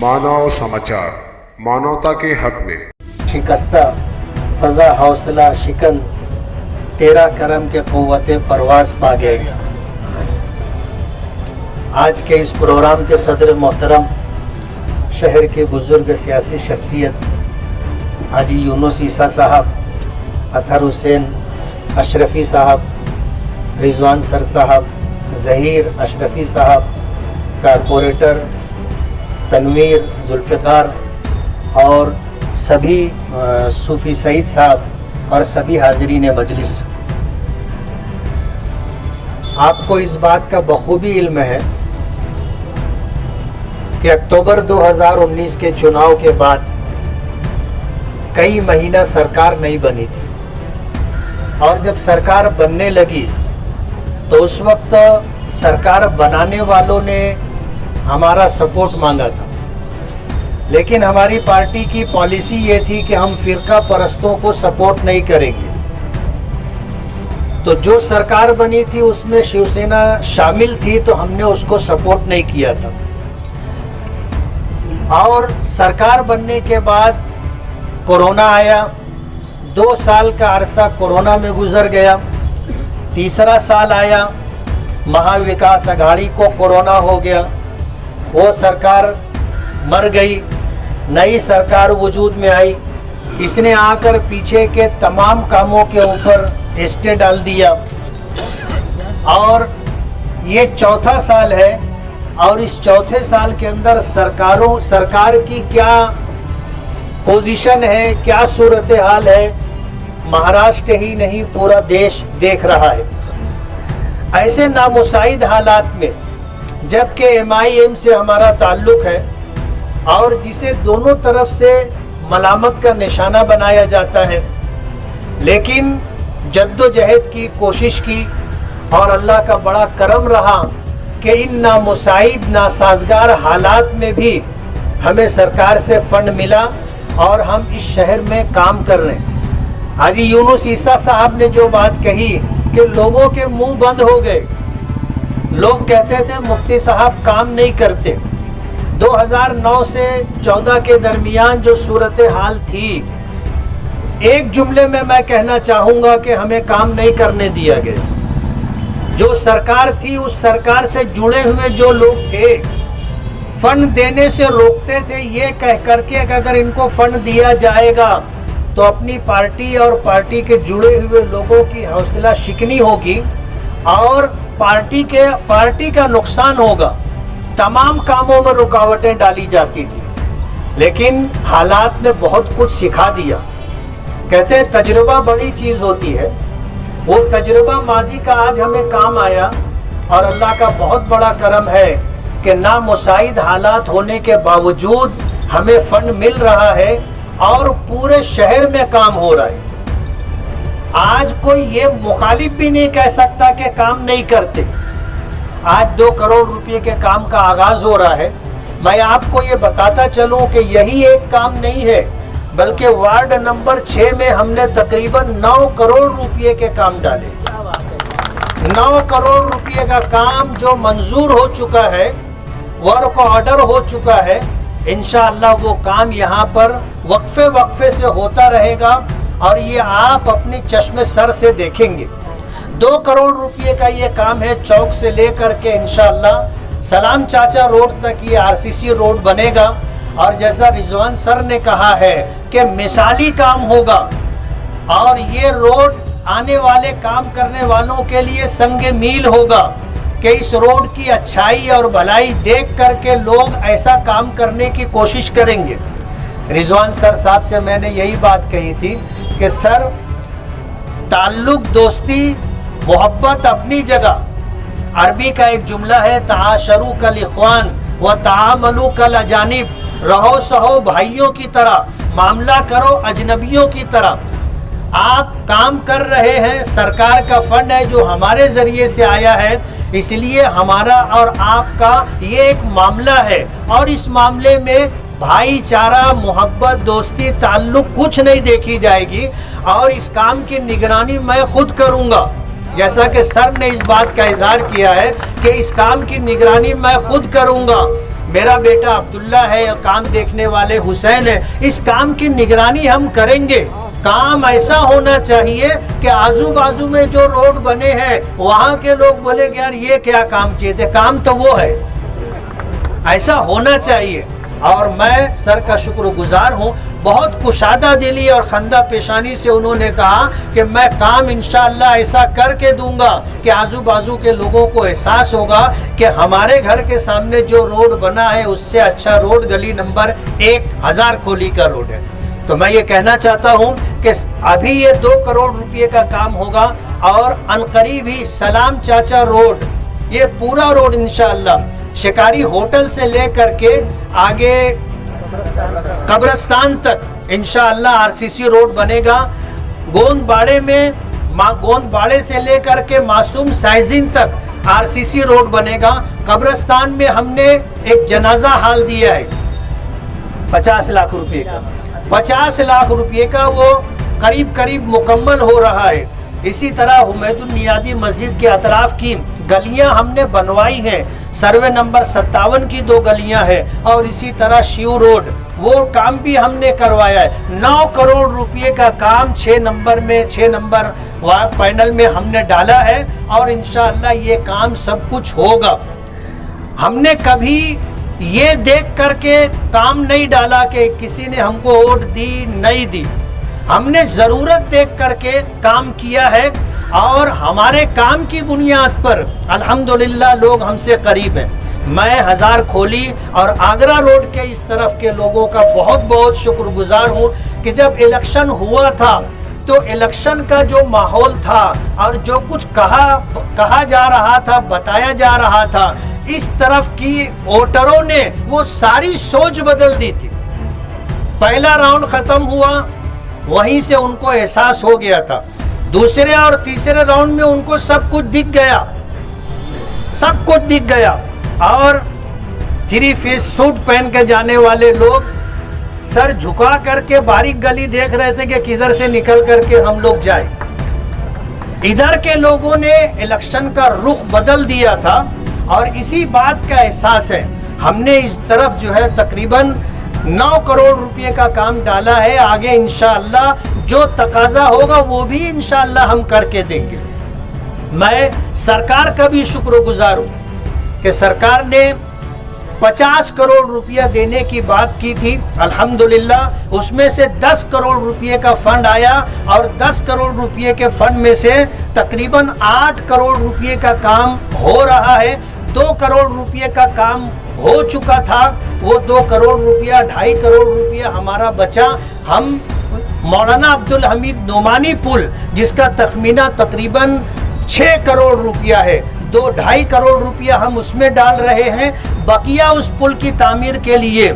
मानव समाचार, मानवता के हक में। शिकस्ता फजा हौसला शिकन तेरा करम के क़ुव्वते परवाज़ पा गए। आज के इस प्रोग्राम के सदर मोहतरम शहर के बुज़ुर्ग सियासी शख्सियत हाजी यूनुस ईसा साहब, अतहर हुसैन अशरफ़ी साहब, रिजवान सर साहब, ज़हीर अशरफ़ी साहब, कारपोरेटर तनवीर जुल्फ़िकार और सभी सूफ़ी सईद साहब और सभी हाज़रीन मजलिस, आपको इस बात का बखूबी इल्म है कि अक्टूबर 2019 के चुनाव के बाद कई महीना सरकार नहीं बनी थी और जब सरकार बनने लगी तो उस वक्त सरकार बनाने वालों ने हमारा सपोर्ट मांगा था, लेकिन हमारी पार्टी की पॉलिसी ये थी कि हम फ़िरका परस्तों को सपोर्ट नहीं करेंगे। तो जो सरकार बनी थी उसमें शिवसेना शामिल थी तो हमने उसको सपोर्ट नहीं किया था। और सरकार बनने के बाद कोरोना आया, 2 साल का अरसा कोरोना में गुजर गया। तीसरा साल आया, महाविकास अघाड़ी को कोरोना हो गया, वो सरकार मर गई, नई सरकार वजूद में आई। इसने आकर पीछे के तमाम कामों के ऊपर स्टे डाल दिया और ये चौथा साल है। और इस चौथे साल के अंदर सरकार की क्या पोजीशन है, क्या सूरत हाल है, महाराष्ट्र ही नहीं पूरा देश देख रहा है। ऐसे नामुसाइद हालात में जबकि MIM से हमारा ताल्लुक़ है और जिसे दोनों तरफ से मलामत का निशाना बनाया जाता है, लेकिन जद्दोजहद की कोशिश की और अल्लाह का बड़ा करम रहा कि इन नामुसाइद नासाजगार हालात में भी हमें सरकार से फंड मिला और हम इस शहर में काम कर रहे हैं। हाजी यूनुस ईसा साहब ने जो बात कही कि लोगों के मुंह बंद हो गए, लोग कहते थे मुफ्ती साहब काम नहीं करते। 2009 से 14 के दरमियान जो सूरत हाल थी, एक जुमले में मैं कहना चाहूँगा कि हमें काम नहीं करने दिया गया। जो सरकार थी उस सरकार से जुड़े हुए जो लोग थे फंड देने से रोकते थे, ये कह करके कि अगर इनको फंड दिया जाएगा तो अपनी पार्टी और पार्टी के जुड़े हुए लोगों की हौसला शिकनी होगी और पार्टी का नुकसान होगा। तमाम कामों में रुकावटें डाली जाती थी, लेकिन हालात ने बहुत कुछ सिखा दिया। कहते हैं तजुर्बा बड़ी चीज़ होती है, वो तजुर्बा माजी का आज हमें काम आया और अल्लाह का बहुत बड़ा करम है कि नामुसाइद हालात होने के बावजूद हमें फंड मिल रहा है और पूरे शहर में काम हो रहा है। आज कोई ये मुखालिफ भी नहीं कह सकता कि काम नहीं करते। आज 2 करोड़ रुपए के काम का आगाज हो रहा है। मैं आपको ये बताता चलूं कि यही एक काम नहीं है, बल्कि वार्ड नंबर 6 में हमने तकरीबन 9 करोड़ रुपए के काम डाले। 9 करोड़ रुपए का काम जो मंजूर हो चुका है, वर्क ऑर्डर हो चुका है। इंशाअल्लाह वो काम यहाँ पर वक्फे से होता रहेगा और ये आप अपने चश्मे सर से देखेंगे। 2 करोड़ रुपए का ये काम है। चौक से लेकर के इंशाअल्लाह सलाम चाचा रोड तक ये RCC रोड बनेगा और जैसा रिजवान सर ने कहा है कि मिसाली काम होगा और ये रोड आने वाले काम करने वालों के लिए संग मील होगा कि इस रोड की अच्छाई और भलाई देख करके लोग ऐसा काम करने की कोशिश करेंगे। रिजवान सर साहब से मैंने यही बात कही थी कि सर, ताल्लुक, दोस्ती, मोहब्बत अपनी जगह। अरबी का एक जुमला है, ताशरू कल इख्वान व तामलू कल अजानिब, रहो सहो भाइयों की तरह, मामला करो अजनबियों की तरह। आप काम कर रहे हैं, सरकार का फंड है जो हमारे ज़रिए से आया है, इसलिए हमारा और आपका ये एक मामला है और इस मामले में भाईचारा, मोहब्बत, दोस्ती, ताल्लुक कुछ नहीं देखी जाएगी और इस काम की निगरानी मैं खुद करूँगा। जैसा कि सर ने इस बात का इजहार किया है कि इस काम की निगरानी मैं खुद करूँगा। میرا بیٹا عبداللہ ہے، کام دیکھنے والے حسین ہے، اس کام کی نگرانی ہم کریں گے۔ کام ایسا ہونا چاہیے کہ آزو بازو میں جو روڈ بنے ہیں وہاں کے لوگ بولے کہ یار یہ کیا کام کیے تھے، کام تو وہ ہے، ایسا ہونا چاہیے۔ اور میں سر کا شکر گزار ہوں، بہت کشادہ دلی اور خندہ پیشانی سے انہوں نے کہا کہ میں کام انشاءاللہ ایسا کر کے دوں گا کہ آزو بازو کے لوگوں کو احساس ہوگا کہ ہمارے گھر کے سامنے جو روڈ بنا ہے اس سے اچھا روڈ گلی نمبر 1000 کولی کا روڈ ہے۔ تو میں یہ کہنا چاہتا ہوں کہ ابھی یہ 2 کروڑ روپے کا کام ہوگا، اور عنقریب ہی سلام چاچا روڈ، یہ پورا روڈ انشاءاللہ شکاری ہوٹل سے لے کر کے آگے قبرستان تک انشاءاللہ RCC روڈ بنے گا۔ گوند باڑے میں گوند باڑے سے لے کر کے معصوم سائزین تک RCC روڈ بنے گا۔ قبرستان میں ہم نے ایک جنازہ ہال دیا ہے 50 لاکھ روپے کا، 50 لاکھ روپے کا، وہ قریب مکمل ہو رہا ہے۔ اسی طرح حمید النیادی مسجد کے اطراف کی گلیاں ہم نے بنوائی ہیں، سروے نمبر 57 کی 2 گلیاں ہیں، اور اسی طرح شیو روڈ وہ کام بھی ہم نے کروایا ہے۔ 9 کروڑ روپے کا کام 6 نمبر پینل میں ہم نے ڈالا ہے، اور انشاءاللہ یہ کام سب کچھ ہوگا۔ ہم نے کبھی یہ دیکھ کر کے کام نہیں ڈالا کہ کسی نے ہم کو ووٹ دی نہیں دی، ہم نے ضرورت دیکھ کر کے کام کیا ہے، اور ہمارے کام کی بنیاد پر الحمدللہ لوگ ہم سے قریب ہیں۔ میں ہزار کھولی اور آگرہ روڈ کے اس طرف کے لوگوں کا بہت شکر گزار ہوں کہ جب الیکشن ہوا تھا تو الیکشن کا جو ماحول تھا اور جو کچھ کہا جا رہا تھا، بتایا جا رہا تھا، اس طرف کی ووٹروں نے وہ ساری سوچ بدل دی تھی۔ پہلا راؤنڈ ختم ہوا، وہیں سے ان کو احساس ہو گیا تھا، دوسرے اور تیسرے راؤنڈ میں ان کو سب کچھ دکھ گیا، اور 3 پیس سوٹ پہن کے جانے والے لوگ سر جھکا کر کے باریک گلی دیکھ رہے تھے کہ کدھر سے نکل کر کے ہم لوگ جائیں۔ ادھر کے لوگوں نے الیکشن کا رخ بدل دیا تھا، اور اسی بات کا احساس ہے ہم نے اس طرف جو ہے تقریباً 9 کروڑ روپے کا کام ڈالا ہے۔ آگے انشاءاللہ جو تقاضا ہوگا وہ بھی انشاءاللہ ہم کر کے دیں گے۔ میں سرکار کا بھی شکر گزار ہوں کہ سرکار نے 50 کروڑ روپیہ دینے کی بات کی تھی، الحمدللہ اس میں سے 10 کروڑ روپے کا فنڈ آیا، اور 10 کروڑ روپے کے فنڈ میں سے تقریباً 8 کروڑ روپے کا کام ہو رہا ہے۔ 2 کروڑ روپے کا کام ہو چکا تھا، وہ 2 کروڑ روپیہ 2.5 کروڑ روپیہ ہمارا بچا۔ ہم مولانا عبدالحمید نعمانی پل جس کا تخمینہ تقریباً 6 کروڑ روپیہ ہے، 2.5 کروڑ روپیہ ہم اس میں ڈال رہے ہیں۔ بقیہ اس پل کی تعمیر کے لیے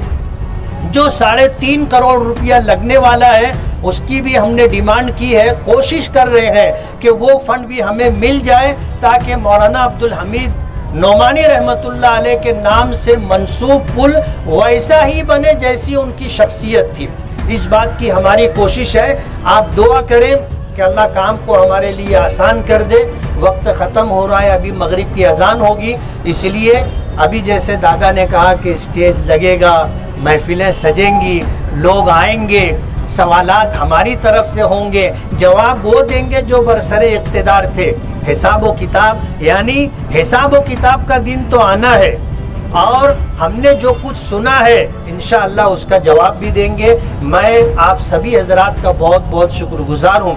جو 3.5 کروڑ روپیہ لگنے والا ہے اس کی بھی ہم نے ڈیمانڈ کی ہے، کوشش کر رہے ہیں کہ وہ فنڈ بھی ہمیں مل جائے تاکہ مولانا عبدالحمید نعمانی رحمت اللہ علیہ کے نام سے منسوب پل ویسا ہی بنے جیسی ان کی شخصیت تھی۔ اس بات کی ہماری کوشش ہے، آپ دعا کریں کہ اللہ کام کو ہمارے لیے آسان کر دے۔ وقت ختم ہو رہا ہے، ابھی مغرب کی اذان ہوگی، اس لیے ابھی جیسے دادا نے کہا کہ اسٹیج لگے گا، محفلیں سجیں گی، لوگ آئیں گے، سوالات ہماری طرف سے ہوں گے، جواب وہ دیں گے جو برسر اقتدار تھے۔ حساب و کتاب یعنی حساب و کتاب کا دن تو آنا ہے، اور ہم نے جو کچھ سنا ہے انشاءاللہ اس کا جواب بھی دیں گے۔ میں آپ سبھی حضرات کا بہت شکر گزار ہوں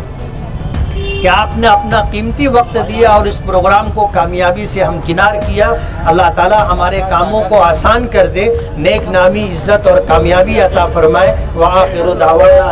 کہ آپ نے اپنا قیمتی وقت دیا اور اس پروگرام کو کامیابی سے ہمکنار کیا۔ اللہ تعالی ہمارے کاموں کو آسان کر دے، نیک نامی، عزت اور کامیابی عطا فرمائے۔ وآخر دعوانا